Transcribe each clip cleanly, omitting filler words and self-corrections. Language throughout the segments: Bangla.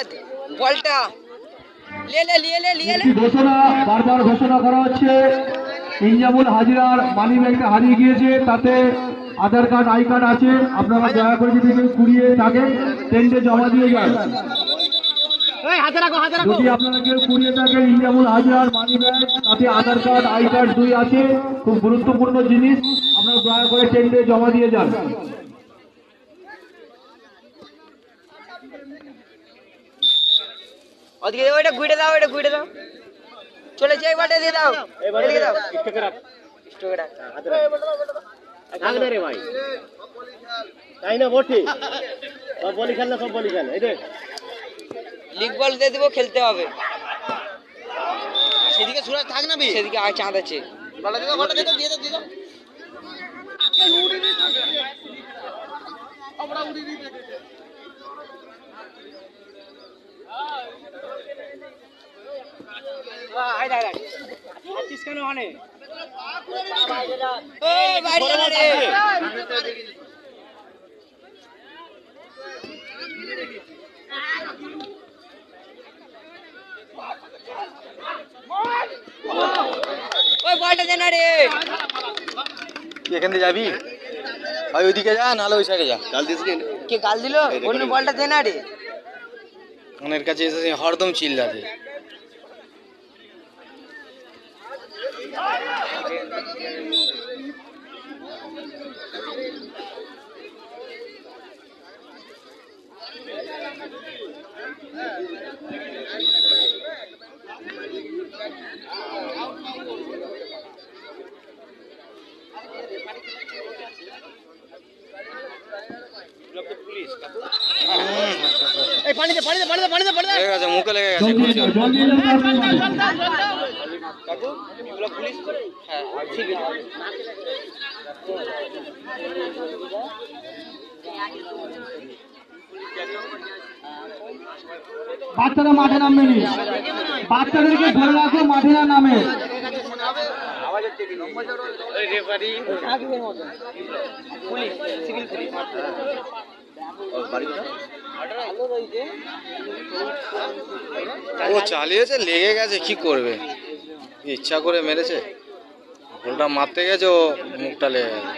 बाद বলটা ঘোষণা বারবার ঘোষণা করা হচ্ছে ইনজামুল হাজিরার মানি ব্যাগটা হারিয়ে গিয়েছে, তাতে আধার কার্ড আই কার্ড আছে। আপনারা দয়া করে যদি কেউ কুড়িয়ে থাকেন টেন্টে জমা দিয়ে যান। যদি আপনারা কেউ কুড়িয়ে থাকেন ইনজামুল হাজিরার মানি ব্যাগ, তাতে আধার কার্ড আই কার্ড দুই আছে, খুব গুরুত্বপূর্ণ জিনিস, আপনারা দয়া করে টেন্টে জমা দিয়ে যান। ওদিকে ওইটা ঘুরে দাও, ওইটা ঘুরে দাও, চলে যাই বাটে দিয়ে দাও, এদিকে দাও স্টোকে রাখ রাখ রে ভাই, তাই না বটি সব বলি খেল না, সব বলি খেল। এই দেখ লিগ বল দিয়ে দিব, খেলতে হবে। সেদিকে সুরাজ থাক না, সেদিকে আর চাঁদ আছে, বলা দিও, বলা দিও, দিয়ে দাও, দিয়ে দাও। আমরা উড়ি দি দেখে আই দাই দাই আছিস কেন ওখানে? এই বাইরে যা রে, ওই বলটা দে না রে। এখান দিয়ে যাবি, ভাই ওইদিকে যা, নাহলে ওই সাইডে যা। গাল দিস কে গাল দিল? বলুন বলটা দে না রে। ওনার কাছে এসে হরদম চিল্লাছে। মুখে লেগে গেছে। বাচ্চারা মাঠে নামবেনি, বাচ্চাদেরকে ধরে রাখো, মাঠে না নামে। ও চালিয়েছে, লেগে গেছে, কি করবে, ইচ্ছা করে মেরেছে। গোলটা মারতে গেছে, ও মুখটা লেগে গেছে।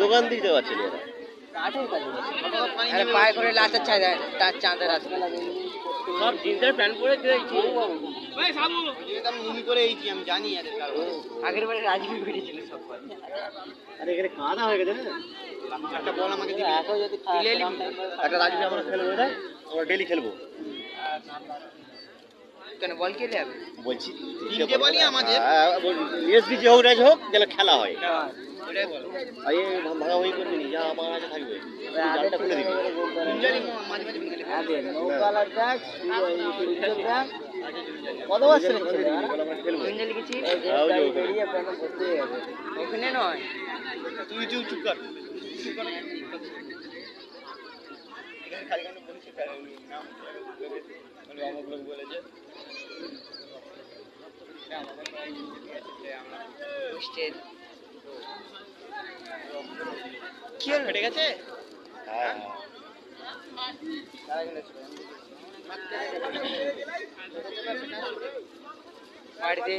যোগান দিতে পারছিল পায়ে করে লাচার চাই তার চাঁদের আসবে সব জিন্সের প্যান্ট পরে দিয়েছি। আমি জানি আগের বারে রাজীব বেরিয়েছিল সব। আরে এখানে কাদা হয়ে গেছে না, একটা বল আমাকে দিবি, এখন যদি একটা রাজীব আমরা খেলবো, আমরা ডেলি খেলবো। কেন বল কে যাবে বলছি, তিনটে বলই আমাদের, এসবি যে হোক রাজ হোক, গেলে খেলা হয়। ওটাই বল, আরে ভাঙা হই করবি না, যা আমার কাছে থাকবে জালটা খুলে দিবি। মাঝে মাঝে ভেঙে আবে নৌকালার দেখ দেখ কত বছর খেলবো লিখেছি বেরিয়ে প্যান করতে হবে ওখানে নয়। তুই চুপ কর, খালি কেন বলিস নাম অমুক লোক বলেছে কি হল ফেটে গেছে? হ্যাঁ বাড়িতে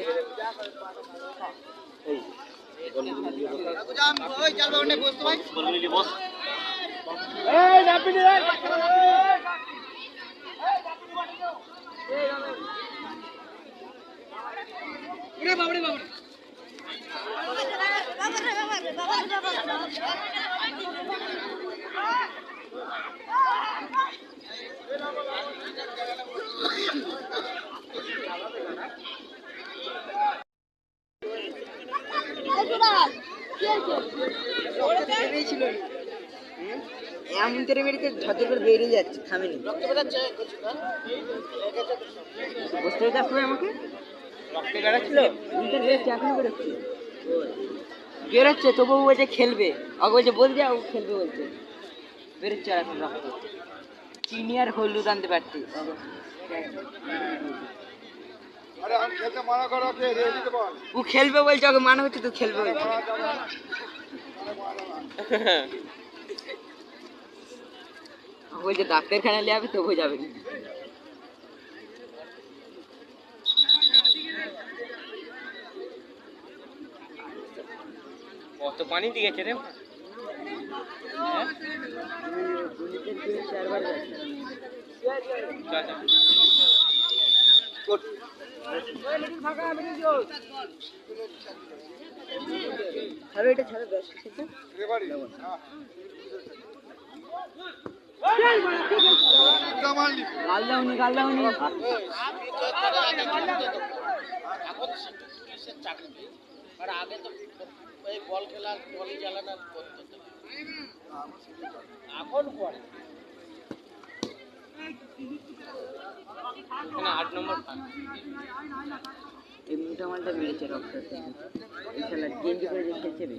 বস এমন তেরে মেরেছে ঝরঝর করে বেরিয়ে যাচ্ছে, থামেনি। বুঝতে পারছো আমাকে? রক্ত বেড়াচ্ছিল, এখনো বেরোচ্ছে, বেরোচ্ছে, তবু বলছে খেলবে। আগে বলছে বল যাও, খেলবে বলছে, বেরোচ্ছে এখন রক্ত। চিনি আর হলুদ আনতে পারতি। ও খেলবে বলছে, ওকে মানা হচ্ছে, তো খেলবে বলছে। বলছে ডাক্তারখানা নিয়ে যাবে তবু যাবে না। কত পানি দিয়েছে রে? ছাড়ো এটা ছাড়ো ব্যাস গাল্লাউনি আগে তো এই বল খেলা বলি জ্বালানা করতো এখন পরে 8 নম্বর এই মোটা মালটা মেরেছে রক্ত খেলা গেঞ্জি করে যে খেলছে রে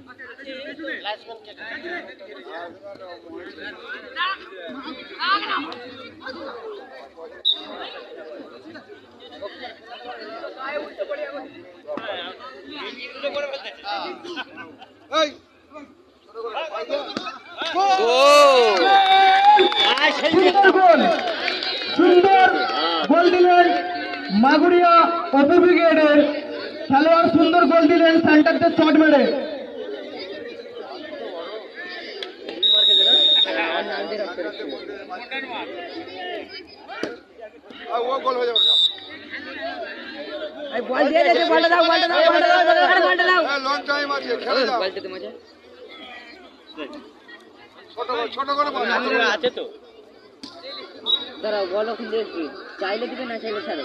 সুন্দর গোল দিলেন মাগুরিয়া অপু ব্রিগেডের খেলোয়াড়, সুন্দর গোল দিলেন সেন্টারতে শট মেরে। বল দিয়ে দে, বলটা দাও, বলটা দাও, বলটা দাও, বলটা দাও। লং টাইম আছে, খেলে যাও। বলটা দে মজা। ছোট করে বল আছে তো। দাঁড়াও, বল ওখান দিয়ে চাইলে দিবে না চাইলে ছাড়ো।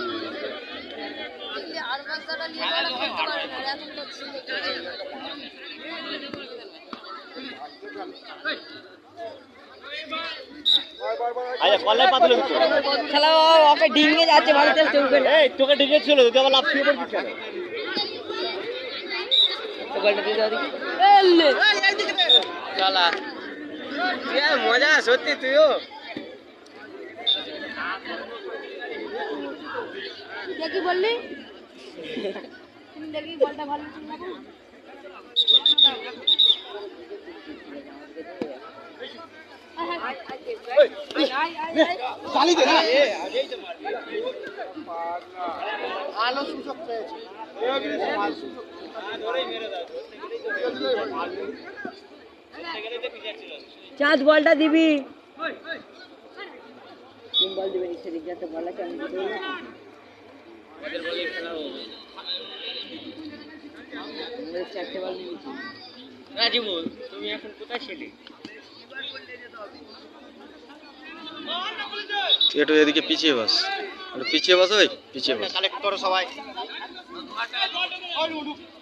আচ্ছা কল্লাই পাতলে খেলা ওকে ডিঙে যাচ্ছে ভালো চেষ্টা করে। এই তোকে ডেকেছিল তুই আবার লাফ দিয়ে পড়ছিস কেন? বলটা দিয়ে দাও দেখি। এলে শালা এ মজা সত্যি তুইও। কি বললি? তুমি দেখি বলটা ভালো ছিল না। চালি দে না। ভালো সুযোগ পেয়েছে। চাঁদ বলটা দিবি। তিন বল দিবেন সেদিক যাতে বল আছে আমি দিতে বলবো। আমাদের বলে খেলা হবে। আমরা চারটে বল নিয়েছি। রাজীব তুমি এখন কোথায় ছিলে? একটু এদিকে পিছিয়ে বস, একটু পিছিয়ে বস, ওই পিছিয়ে বস। কালেক্ট করো সবাই।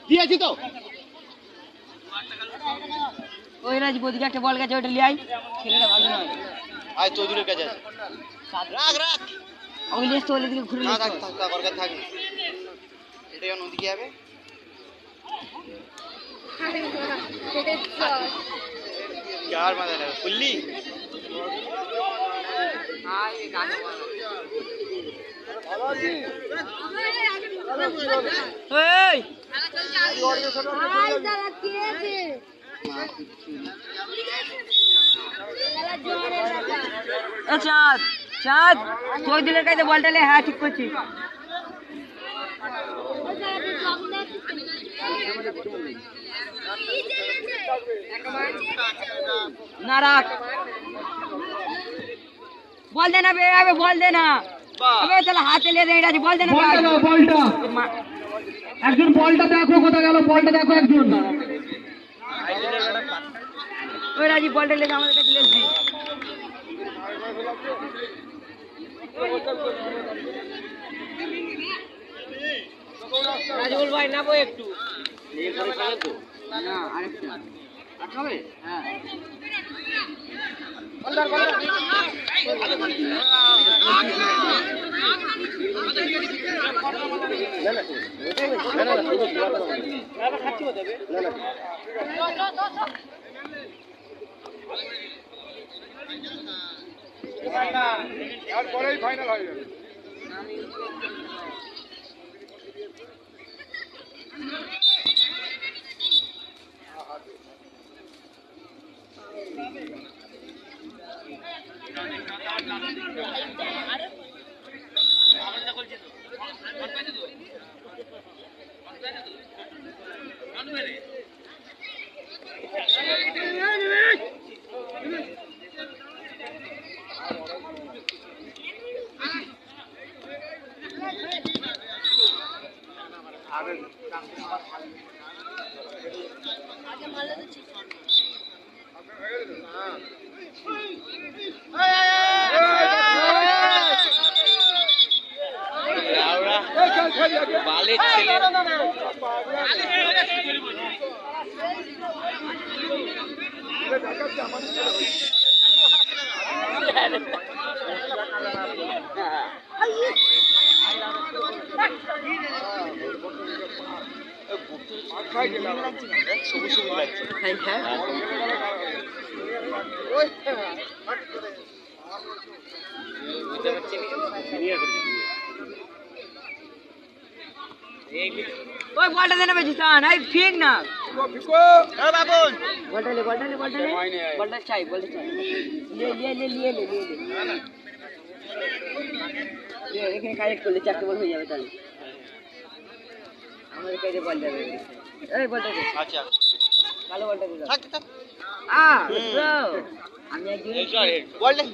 দিয়েছি তো। ওই রাজীব ওদিকে একটা বল গেছে, ওটা লিয়ে আয়। ছেলেটা ভালো নয়। আয় চৌধুরীর কাছে আছে। রাখ রাখ। ওই লিস্ট ওই দিকে ঘুরে না লিস্ট থাক থাক থাক, ওর কাছে থাক। এটা যখন ওদিকে যাবে। यार मजा लगा फुल्ली এই চাঁদ চাঁদ তোর দিলের কাছে বলটা লে। হ্যাঁ ঠিক করছিস। না রাখ, বল দে না বে, আবে বল দে না। আবে তাহলে হাতে লিয়ে দে, এটা বল দে না। বলটা দাও, বলটা একজন, বলটা দেখো কোথায় গেল, বলটা দেখো একজন। ওই রাজীব বলটা লিয়ে আমাদের কাছে লিয়ে দি। রাজীবুল ভাই নাবো একটু। না আরেকটা হবে। হ্যাঁ এরপরেই ফাইনাল হয়ে যাবে। বালের ছেলে সবুজ সবুজ লাগছে ওই বলটা দে না বেজিসান এই ঠিক না ফিকো এ বাবুন বলটা লে বলটা চাই বলটা চাই লিয়ে এখানে কালেক্ট করলে 4টে বল হয়ে যাবে তাহলে আমাদের কাছে বল যাবে এই বলটা দে আচ্ছা কালো বলটা দে থাক থাক ব্রো আমি একজন বল দে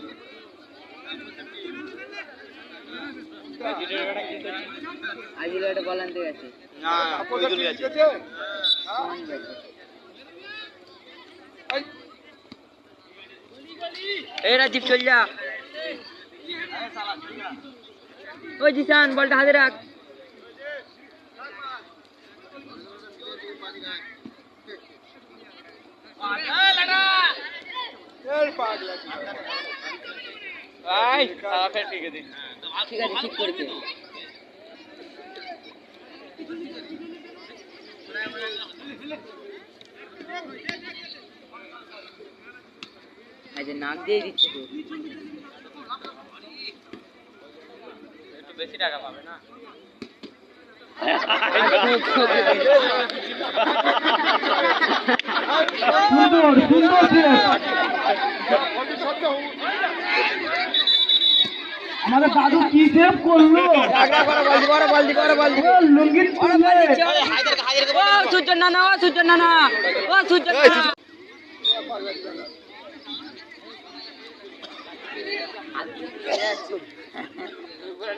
আজিল একটা বল আনতে গেছে না ওই দূরে আছে এই রাজীব চল যা ওই জিসান বলটা হাতে রাখ ঠিক আছে ঠিক করেছে আচ্ছা নাক দিয়ে দিচ্ছে তো একটু বেশি টাকা পাবে না সুন্দর আমাদের দাদু কি সেভ করলো লুঙ্গির সূর্য নানা ও সূর্য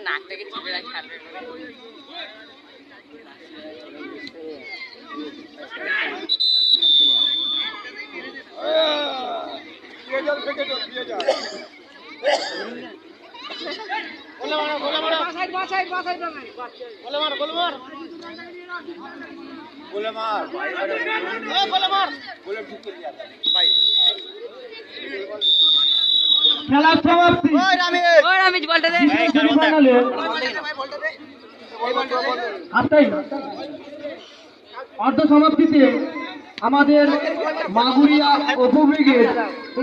নাকটাকে চিপে রাখি খেলার সমাপ্তি আমি বলটা দে ফাইনালে অর্ধ সমাপ্তিতে আমাদের মাগুরিয়া অপু ব্রিগেড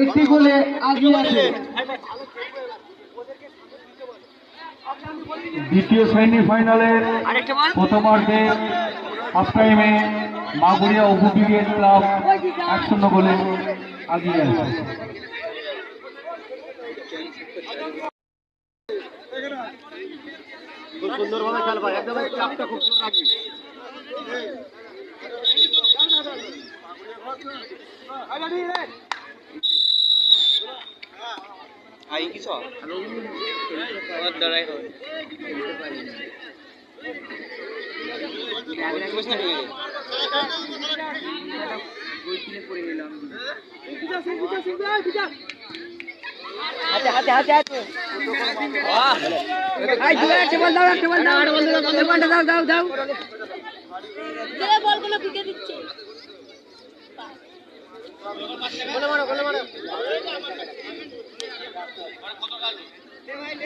একটি গোলে এগিয়ে আছে। দ্বিতীয় সেমিফাইনালের আরেকটা বল প্রথমার্ধে হাফ টাইমে মাগুরিয়া অপু ব্রিগেড ক্লাব 1-0 গোলে এগিয়ে আছে। খুব সুন্দরভাবে খেলবা একদম চাপটা খুব সুন্দর রাখবি আই কি সব আমার দাঁড়াই হয় হাতে একটা বল দাও দাও যে বলগুলো ফিকে দিচ্ছে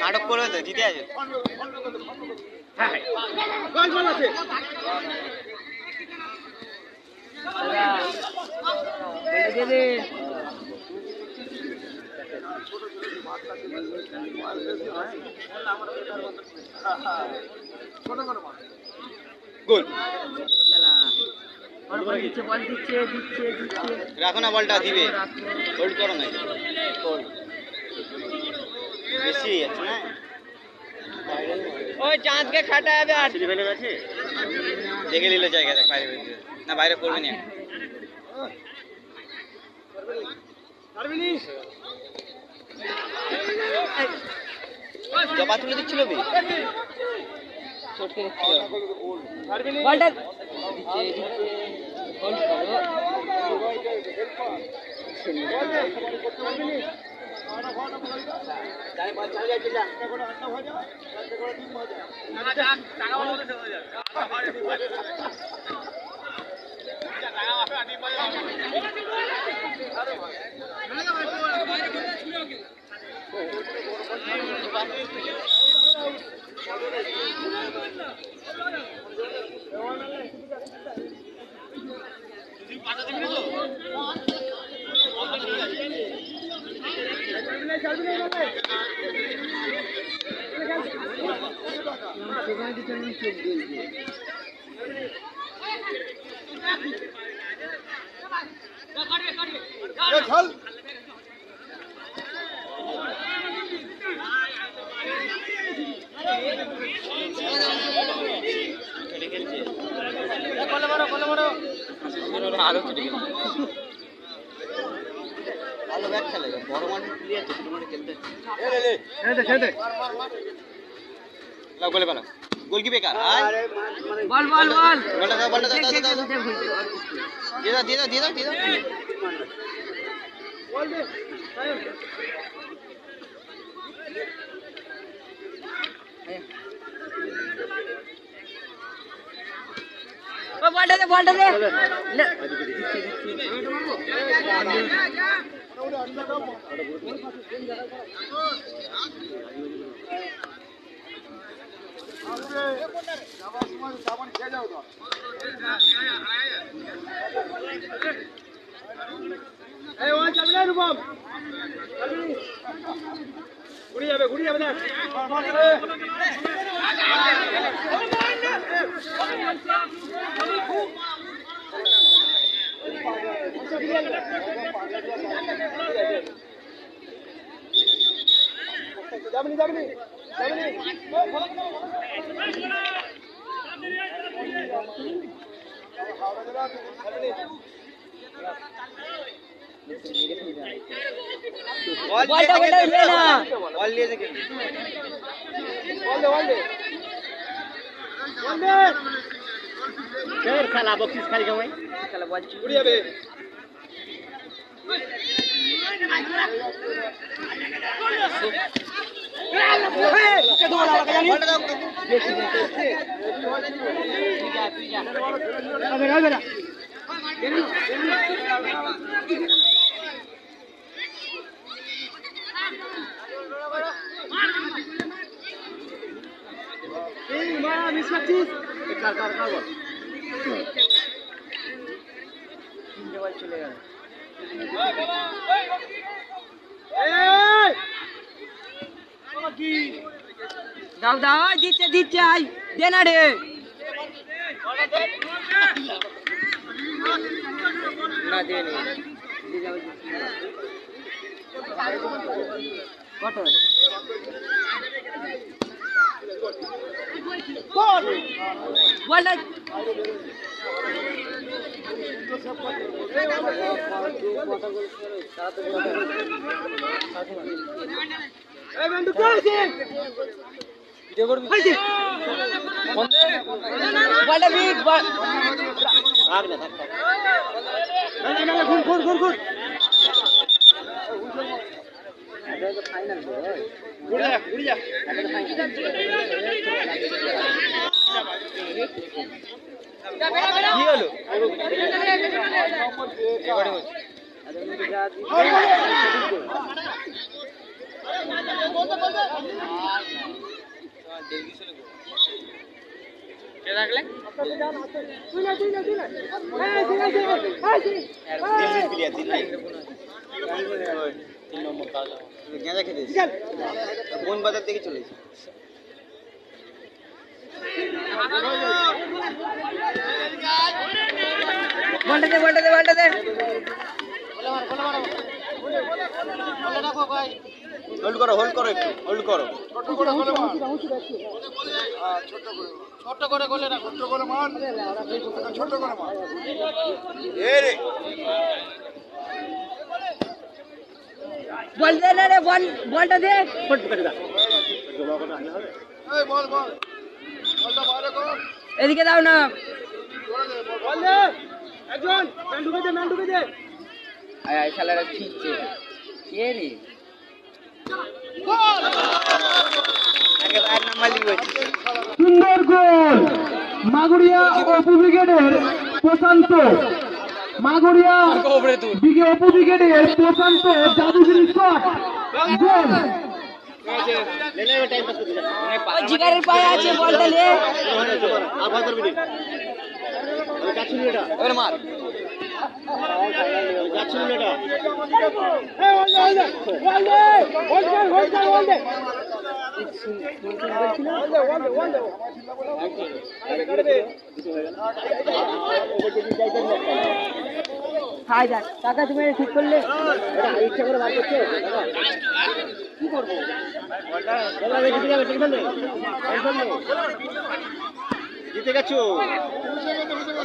নাটক করবে তো জিতে আছে গোল বল দিচ্ছে দিচ্ছে রাখো না, বলটা দিবে। হোল্ড করো না, হোল্ড বেশি হয়ে যাচ্ছে না। ওই চাঁদকে খাটা যাবে আর সিঁড়ি ফেলে গেছে, দেখে নিলে জায়গা দেখ বাইরে না, বাইরে করবে না। জবা তুলে দিচ্ছিল বে, চটকে দিচ্ছিল বলটা দিচ্ছে হোল্ড করো। খেল আরো ছুটে গেছে। ভালো ব্যাট খেলে, বড় মাঠে প্লেয়ার, ছোট মাঠে খেলতে বলে পেলাম। গোল কি বেকার? বল বল বল বলটা দাও, বলটা দাও, দাও, দাও, দাও। দিয়ে দাও, দিয়ে দাও, দিয়ে দাও, দিয়ে দাও। বলটা দে যাবার সময় সাবান খেয়ে যাও তো। ঘুরে যাবে না। যাবনি বলটা নিয়ে না বল নিয়ে দেখে খেলা বক্সিস খাই কামাই খেলা বল ঘুরে যাবে। চলে গেল দাও দাও দিচ্ছে আই দে না রে না দে নি কত বল বলটা বিগ বল ভাগ না, থাক থাক। ফাইনাল ঘুরে যা। কি হলো? কে রাখলে? দিল্লির প্লেয়ার, দিল্লি। 3 নম্বর কাজ গেঁজা খেতে কোন বাজার থেকে চলেছে? বলটা দে বলটা দে বলটা দে হোল্ড করো একটু হোল্ড করো ছোট করে গোলে মার ছোট করে গোলে না ছোট করে মার ছোট করে মার এ রে বল দে না রে বলটা দে এই বল বলটা বাইরে কর এদিকে দাও না বল দে একজন ম্যান ঢুকে দে আয় শালারা ঠিকছে কে রে আগে বাইরে নাম্বার লিখবে সুন্দর গোল মাগুরিয়া অপু ব্রিগেডের প্রশান্ত মাগুরিয়া দিকে অপু ব্রিগেডের প্রশান্ত জাদুগিরি শট গোল জিগারের পায়ে আছে বলটা নে আর ভয় করবি না আমি যাচ্ছি না এটা এবার মার যাচ্ছি না এটা হাই যা টাকা তুমি ঠিক করলে ইচ্ছা করে বার করছো কি করবো জিতে গেছো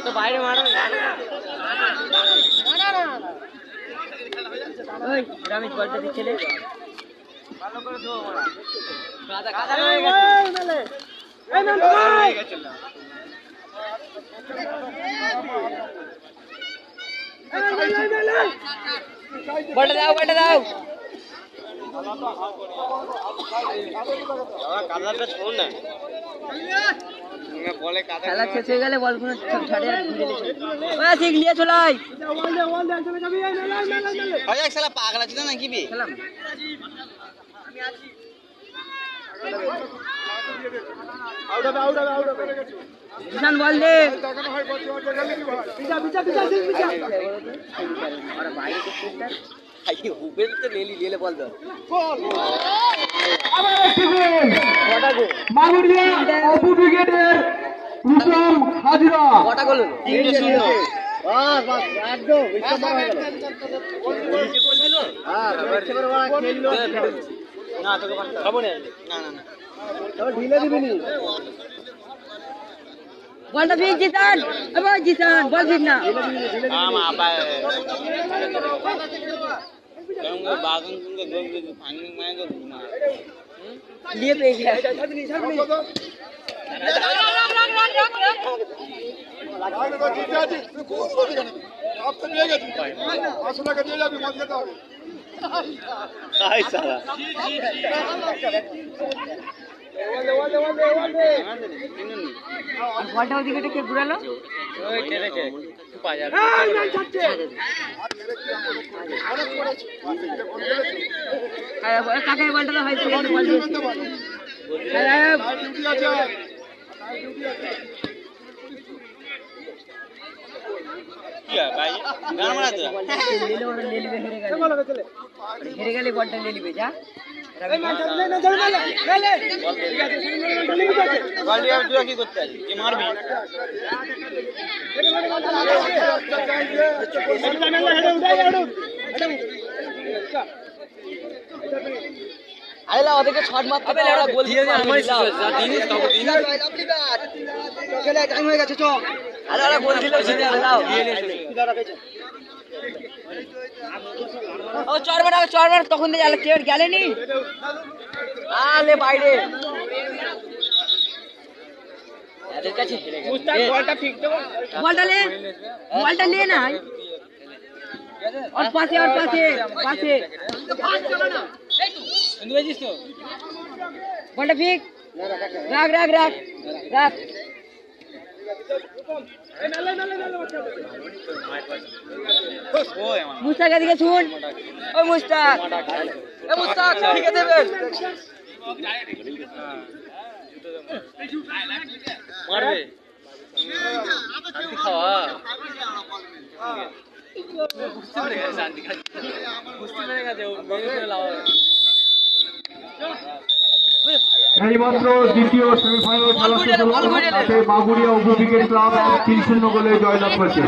তো বাইরে মারো ওই রামেশ বলটা দিচ্ছে রে ভালো করে ধো ওরা কাদা কাদা হয়ে গেছে বলটা দাও কাদাটা শোন না খেলা শেষ হয়ে গেলে বলগুলো ছাড়ে আর ঘুরে ঠিক নিয়ে চলে আয় পাগলা ছিল নাকি বে খেলাম কিষান বল দে বল দো আবার একটি গোল মাগুরিয়া অপু ব্রিগেডের রূপম হাজরা কটা গোল হলো? একদম না তোকে খাবো না ঢিলে দিবি নি বলটা ফিক জিতান এবার জিতান বল ফিক না দিয়ে পেয়ে গেছে বলটা ওদিকে কে ঘুরালো কাকে বলটা তো হয়েছে বল দিয়েছে হেরে গেলে বলটা নিয়ে নিবে যা কি করতে আসবি কি মারবি আইলা ওদেরকে শট মারতে হবে ওরা গোল দিয়ে আমারই জিনিস তবে চলে টাইম হয়ে গেছে চল আরে ওরা গোল দিলো জিতে দাও ও চর মার তখন দিয়ে আলে কেউ গেলেনি আলে বাইরে এদের কাছে মুস্তাক বলটা ঠিক দেবো বলটা লে না और पासे बड़ा फिक राख मुस्ताक दिखे सुन ओ मुस्ताक ठीक है देबे মারবে খাওয়া এইমাত্র দ্বিতীয় সেমিফাইনাল খেলা শেষ হলো তাতে মাগুরিয়া অপু ব্রিগেড ক্লাব 3-0 গোলে জয়লাভ করেছে।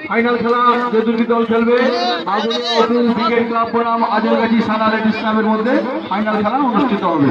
ফাইনাল খেলা যে দুটি দল খেলবে ক্রিকেট ক্লাব বনাম আজলগাছি সানা লেডিস ক্লাবের মধ্যে ফাইনাল খেলা অনুষ্ঠিত হবে।